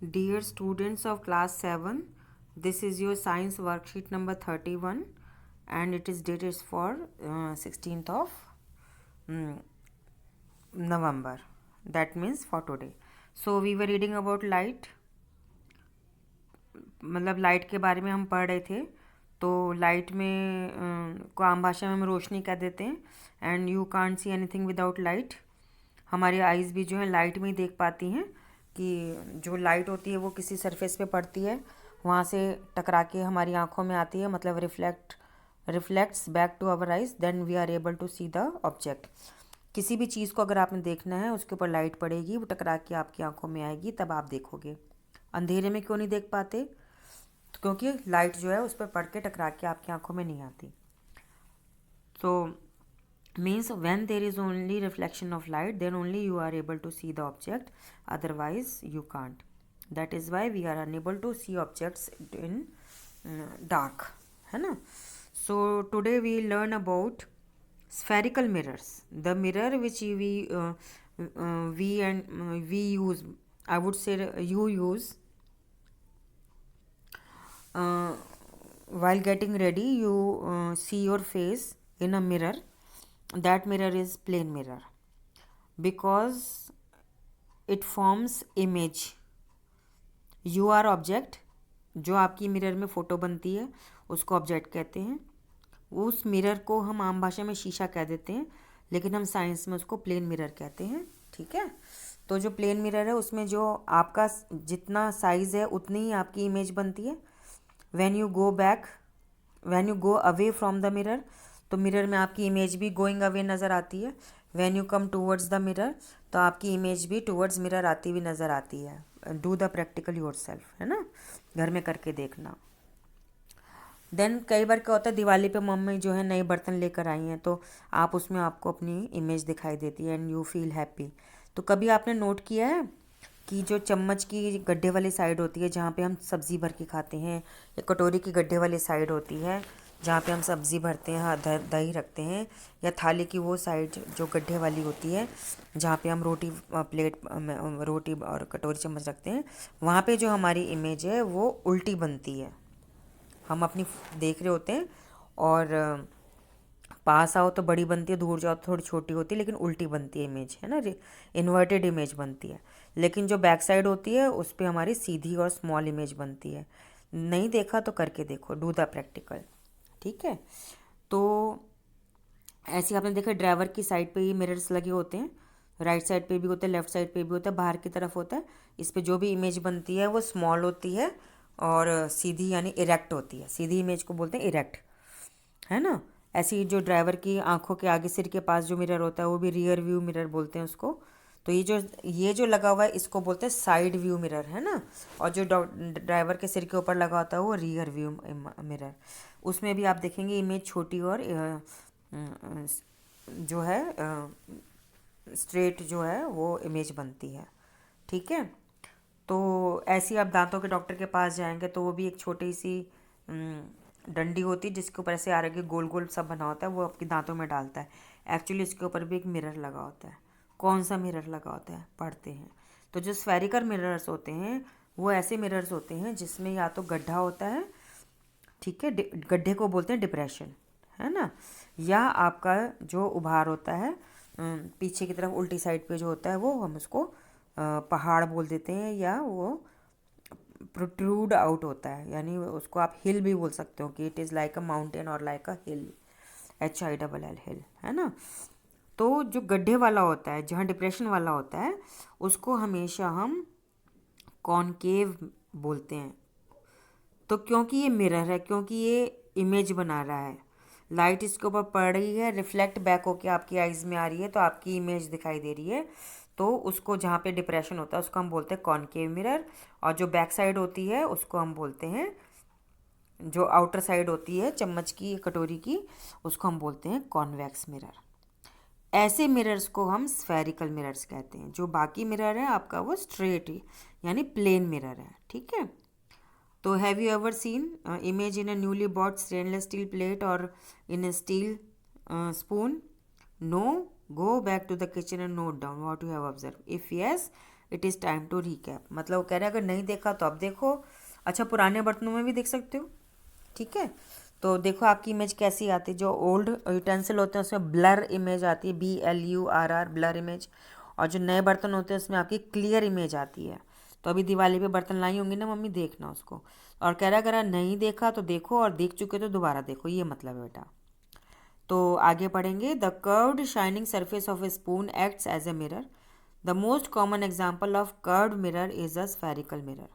Dear students of class 7, this is your science worksheet number 31 and it is dated for 16th of November. That means for today. So we were reading about light. मतलब light के बारे में हम पढ़ रहे थे. तो light में को आम भाषा में हम रोशनी कह देते हैं. And you can't see anything without light. हमारी आइज़ भी जो है लाइट में ही देख पाती हैं कि जो लाइट होती है वो किसी सरफेस पे पड़ती है, वहाँ से टकरा के हमारी आंखों में आती है, मतलब reflects back to our eyes, then we are able to see the object. किसी भी चीज़ को अगर आपने देखना है उसके ऊपर लाइट पड़ेगी, वो टकरा के आपकी आंखों में आएगी, तब आप देखोगे. अंधेरे में क्यों नहीं देख पाते? तो क्योंकि लाइट जो है उस पर पड़ के टकरा के आपकी आंखों में नहीं आती. तो means when there is only reflection of light, then only you are able to see the object, otherwise you can't. That is why we are unable to see objects in dark, है ना. So today we learn about spherical mirrors. The mirror which we use, I would say you use while getting ready. You see your face in a mirror. That mirror is plane mirror because it forms image. You are object. जो आपकी mirror में photo बनती है उसको object कहते हैं. उस mirror को हम आम भाषा में शीशा कह देते हैं, लेकिन हम साइंस में उसको प्लेन मिरर कहते हैं. ठीक है. तो जो प्लेन मिरर है उसमें जो आपका जितना साइज़ है उतनी ही आपकी इमेज बनती है. When you go away from the mirror, तो मिरर में आपकी इमेज भी गोइंग अवे नज़र आती है. When you come towards the mirror, तो आपकी इमेज भी टूवर्ड्स मिरर आती हुई नज़र आती है. डू द प्रैक्टिकल योरसेल्फ, है ना, घर में करके देखना. देन कई बार क्या होता है, दिवाली पे मम्मी जो है नए बर्तन लेकर आई हैं, तो आप उसमें आपको अपनी इमेज दिखाई देती है एंड यू फील हैप्पी. तो कभी आपने नोट किया है कि जो चम्मच की गड्ढे वाली साइड होती है जहाँ पे हम सब्ज़ी भर के खाते हैं, या कटोरी की गड्ढे वाली साइड होती है जहाँ पे हम सब्ज़ी भरते हैं, हाँ दही रखते हैं, या थाली की वो साइड जो गड्ढे वाली होती है जहाँ पे हम रोटी और कटोरी चम्मच रखते हैं, वहाँ पे जो हमारी इमेज है वो उल्टी बनती है. हम अपनी देख रहे होते हैं और पास आओ तो बड़ी बनती है, दूर जाओ तो थोड़ी छोटी होती है, लेकिन उल्टी बनती है इमेज, है ना, इन्वर्टेड इमेज बनती है. लेकिन जो बैक साइड होती है उस पर हमारी सीधी और स्मॉल इमेज बनती है. नहीं देखा तो करके देखो, डू द प्रैक्टिकल. ठीक है. तो ऐसे आपने देखा ड्राइवर की साइड पे ही मिरर्स लगे होते हैं, राइट साइड पे भी होते हैं, लेफ्ट साइड पे भी होता है, बाहर की तरफ होता है. इस पे जो भी इमेज बनती है वो स्मॉल होती है और सीधी यानी इरेक्ट होती है. सीधी इमेज को बोलते हैं इरेक्ट, है ना. ऐसी जो ड्राइवर की आंखों के आगे सिर के पास जो मिरर होता है वो भी रियर व्यू मिरर बोलते हैं उसको. तो ये जो लगा हुआ है इसको बोलते हैं साइड व्यू मिरर, है ना. और जो ड्राइवर के सिर के ऊपर लगा होता है वो रियर व्यू मिरर. उसमें भी आप देखेंगे इमेज छोटी और जो है स्ट्रेट जो है वो इमेज बनती है. ठीक है. तो ऐसी आप दांतों के डॉक्टर के पास जाएंगे तो वो भी एक छोटी सी डंडी होती है जिसके ऊपर ऐसे आगे गोल गोल सब बना होता है, वो आपके दांतों में डालता है. एक्चुअली इसके ऊपर भी एक मिरर लगा होता है. कौन सा मिरर लगा होता है पढ़ते हैं. तो जो स्फेरिकल मिरर्स होते हैं वो ऐसे मिरर्स होते हैं जिसमें या तो गड्ढा होता है, ठीक है, गड्ढे को बोलते हैं डिप्रेशन, है ना, या आपका जो उभार होता है पीछे की तरफ उल्टी साइड पे जो होता है वो हम उसको पहाड़ बोल देते हैं, या वो प्रोट्रूड आउट होता है, यानी उसको आप हिल भी बोल सकते हो कि it is like a mountain और लाइक अ हिल, HILL हिल, है ना. तो जो गड्ढे वाला होता है, जहाँ डिप्रेशन वाला होता है, उसको हमेशा हम कॉनकेव बोलते हैं. तो क्योंकि ये मिरर है, क्योंकि ये इमेज बना रहा है, लाइट इसके ऊपर पड़ रही है, रिफ्लेक्ट बैक होके आपकी आइज़ में आ रही है, तो आपकी इमेज दिखाई दे रही है. तो उसको जहाँ पे डिप्रेशन होता है उसको हम बोलते हैं कॉनकेव मिरर. और जो बैक साइड होती है उसको हम बोलते हैं, जो आउटर साइड होती है चम्मच की कटोरी की, उसको हम बोलते हैं कॉन्वेक्स मिरर. ऐसे मिरर्स को हम स्फेरिकल मिरर्स कहते हैं. जो बाकी मिरर है आपका वो स्ट्रेट यानी प्लेन मिरर है. ठीक है. तो have you ever seen image in a newly bought stainless steel plate और in a steel spoon? No. Go back to the kitchen and note down what you have observed. If yes, it is time to recap. मतलब वो कह रहे हैं अगर नहीं देखा तो अब देखो। अच्छा, पुराने बर्तनों में भी देख सकते हो, ठीक है। तो देखो आपकी इमेज कैसी आती है, जो ओल्ड यूटेंसिल होते हैं उसमें ब्लर इमेज आती है, BLURR, ब्लर इमेज। और जो नए बर्तन होते हैं उसमें आपकी क्लियर इमेज आती है। तो अभी दिवाली पे बर्तन लाई होंगी ना मम्मी, देखना उसको। और कह रहा है अगर नहीं देखा तो देखो, और देख चुके तो दोबारा देखो, ये मतलब है बेटा। तो आगे पढ़ेंगे। The curved shining surface of a spoon acts as a mirror. The most common example of curved mirror is a spherical mirror.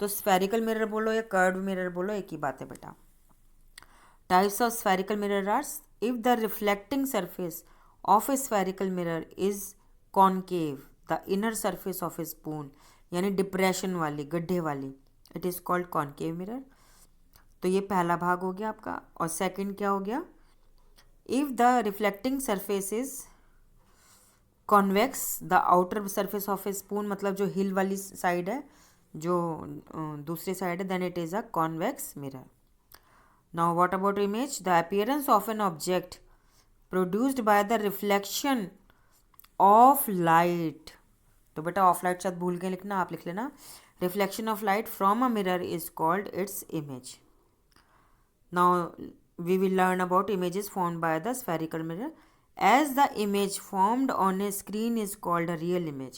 तो स्फेरिकल मिरर बोलो या कर्व्ड मिरर बोलो, एक ही बात है बेटा। Types of spherical mirror are: if the reflecting surface of a spherical mirror is concave, the inner surface of a spoon यानी depression वाली, गड्ढे वाली, it is called concave mirror. तो ये पहला भाग हो गया आपका। और सेकंड क्या हो गया? If the reflecting surface is convex, the outer surface of a spoon, मतलब जो हिल वाली साइड है, जो दूसरी साइड है, then it is a convex mirror. Now, what about image? The appearance of an object produced by the reflection of light. तो बेटा of light शायद भूल के लिखना, आप लिख लेना। Reflection of light from a mirror is called its image. Now, we will learn about images formed by the spherical mirror. As the image formed on a screen is called a real image.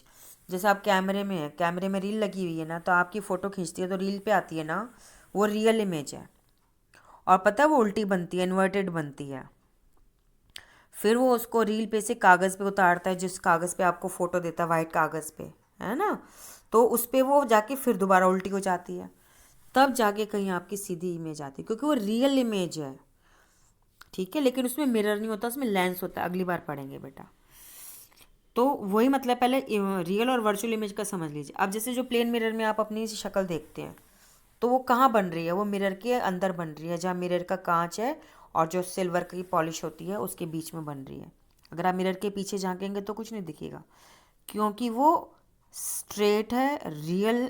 जैसे आप कैमरे में है, कैमरे में reel लगी हुई है ना, तो आपकी फ़ोटो खींचती है तो रील पे आती है ना, वो रियल इमेज है। और पता है वो उल्टी बनती है, इन्वर्टेड बनती है। फिर वो उसको रील पे से कागज़ पे उतारता है, जिस कागज़ पे आपको फ़ोटो देता है, वाइट कागज़ पे, है ना। तो उस पर वो जाके फिर दोबारा उल्टी हो जाती है, तब जाके कहीं आपकी सीधी इमेज आती है, क्योंकि वो रियल इमेज है, ठीक है। लेकिन उसमें मिरर नहीं होता, उसमें लेंस होता है, अगली बार पढ़ेंगे बेटा। तो वही मतलब, पहले रियल और वर्चुअल इमेज का समझ लीजिए। अब जैसे जो प्लेन मिरर में आप अपनी शक्ल देखते हैं, तो वो कहाँ बन रही है? वो मिरर के अंदर बन रही है, जहाँ मिरर का कांच है और जो सिल्वर की पॉलिश होती है उसके बीच में बन रही है। अगर आप मिरर के पीछे झांकेंगे तो कुछ नहीं दिखेगा, क्योंकि वो स्ट्रेट है। रियल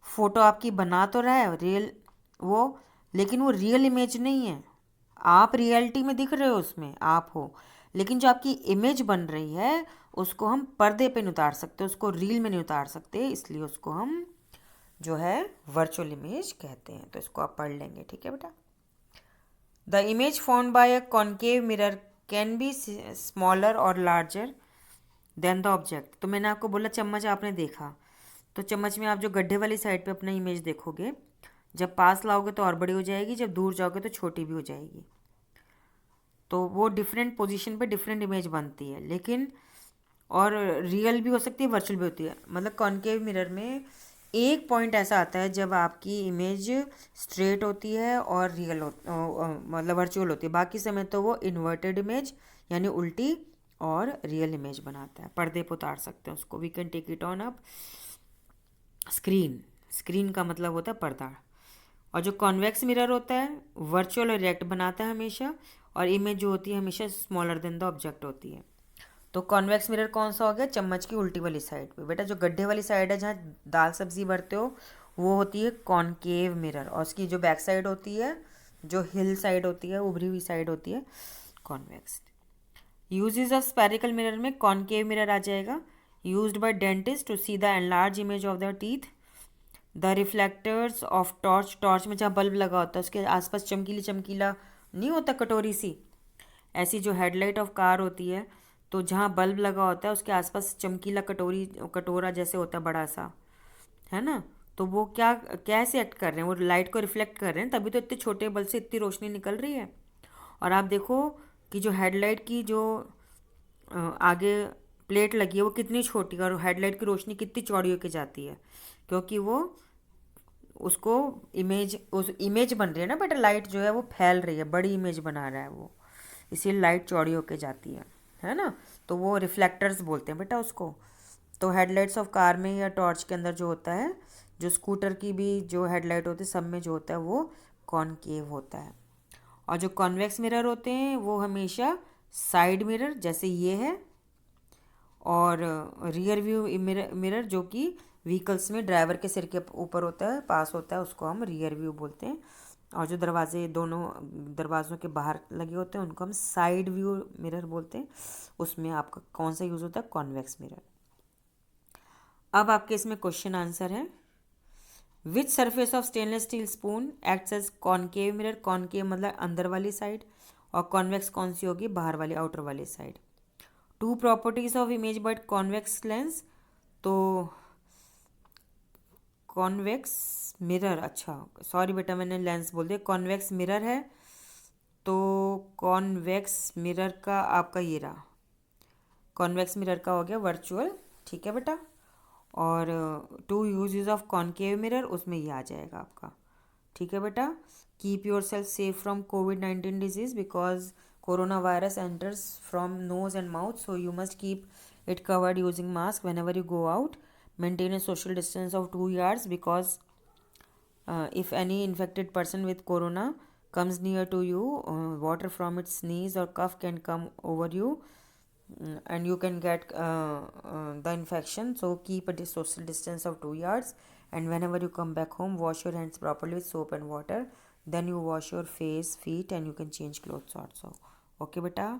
फोटो आपकी बना तो रहा है रियल वो, लेकिन वो रियल इमेज नहीं है। आप रियलिटी में दिख रहे हो, उसमें आप हो, लेकिन जो आपकी इमेज बन रही है उसको हम पर्दे पे नहीं उतार सकते, उसको रील में नहीं उतार सकते, इसलिए उसको हम जो है वर्चुअल इमेज कहते हैं। तो इसको आप पढ़ लेंगे, ठीक है बेटा। The image form by a concave mirror can be smaller और लार्जर देन द ऑब्जेक्ट। तो मैंने आपको बोला चम्मच आपने देखा, तो चम्मच में आप जो गड्ढे वाली साइड पे अपना इमेज देखोगे, जब पास लाओगे तो और बड़ी हो जाएगी, जब दूर जाओगे तो छोटी भी हो जाएगी। तो वो डिफरेंट पोजीशन पे डिफरेंट इमेज बनती है, लेकिन और रियल भी हो सकती है, वर्चुअल भी होती है। मतलब कॉन्केव मिरर में एक पॉइंट ऐसा आता है जब आपकी इमेज स्ट्रेट होती है और रियल मतलब वर्चुअल होती है, बाकी समय तो वो इन्वर्टेड इमेज यानी उल्टी और रियल इमेज बनाता है। पर्दे पर उतार सकते हैं उसको, we can take it on up screen. Screen का मतलब होता है पर्दा। और जो कॉन्वेक्स मिरर होता है वर्चुअल और रिएक्ट बनाता है हमेशा, और इमेज जो होती है हमेशा स्मॉलर देन द ऑब्जेक्ट होती है। तो कॉन्वेक्स मिरर कौन सा हो गया? चम्मच की उल्टी वाली साइड पे। बेटा जो गड्ढे वाली साइड है जहाँ दाल सब्जी भरते हो, वो होती है कॉनकेव मिरर, और उसकी जो बैक साइड होती है, जो हिल साइड होती है, उभरी हुई साइड होती है, convex. Uses of spherical mirror में कॉनकेव मिरर आ जाएगा। Used by dentist to see the enlarge image of the teeth. The reflectors of torch, torch में जहाँ बल्ब लगा होता है उसके आसपास चमकीली चमकीला नहीं होता, कटोरी सी, ऐसी जो हेडलाइट ऑफ कार होती है, तो जहाँ बल्ब लगा होता है उसके आसपास चमकीला कटोरा जैसे होता है बड़ा सा, है ना। तो वो क्या कैसे एक्ट कर रहे हैं? वो लाइट को रिफ्लेक्ट कर रहे हैं, तभी तो इतने छोटे बल्ब से इतनी रोशनी निकल रही है। और आप देखो कि जो हेडलाइट की जो आगे प्लेट लगी है वो कितनी छोटी है, और हेडलाइट की रोशनी कितनी चौड़ी होके जाती है, क्योंकि वो उसको उस इमेज बन रही है ना बेटा, लाइट जो है वो फैल रही है, बड़ी इमेज बना रहा है वो, इसीलिए लाइट चौड़ी होके जाती है ना। तो वो रिफ्लेक्टर्स बोलते हैं बेटा उसको। तो हेडलाइट्स ऑफ कार में या टॉर्च के अंदर जो होता है, जो स्कूटर की भी जो हेडलाइट होती है, सब में जो होता है वो कॉनकेव होता है। और जो कॉन्वेक्स मिरर होते हैं वो हमेशा साइड मिरर जैसे ये है, और रियर व्यू मिरर जो कि व्हीकल्स में ड्राइवर के सिर के ऊपर होता है, पास होता है, उसको हम रियर व्यू बोलते हैं। और जो दरवाजे दोनों दरवाज़ों के बाहर लगे होते हैं उनको हम साइड व्यू मिरर बोलते हैं। उसमें आपका कौन सा यूज़ होता है? Convex mirror. अब आपके इसमें क्वेश्चन आंसर है। Which surface of stainless steel spoon acts as concave mirror. Concave मतलब अंदर वाली साइड, और कॉन्वेक्स कौन सी होगी, बाहर वाली, आउटर वाली side. Two properties of image but convex lens, तो कॉन्वेक्स मिरर, अच्छा सॉरी बेटा मैंने लेंस बोल दिया, कॉन्वेक्स मिरर है। तो कॉन्वेक्स मिरर का आपका ये रहा, कॉन्वेक्स मिरर का हो गया वर्चुअल, ठीक है बेटा। और two uses of concave mirror, उसमें ये आ जाएगा आपका, ठीक है बेटा। Keep yourself safe from COVID-19 disease because corona virus enters from nose and mouth, so you must keep it covered using mask whenever you go out. Maintain a social distance of 2 yards because if any infected person with corona comes near to you, water from its sneeze or cough can come over you, and you can get the infection. So keep a social distance of 2 yards, and whenever you come back home, wash your hands properly with soap and water. Then you wash your face, feet, and you can change clothes also. Okay beta.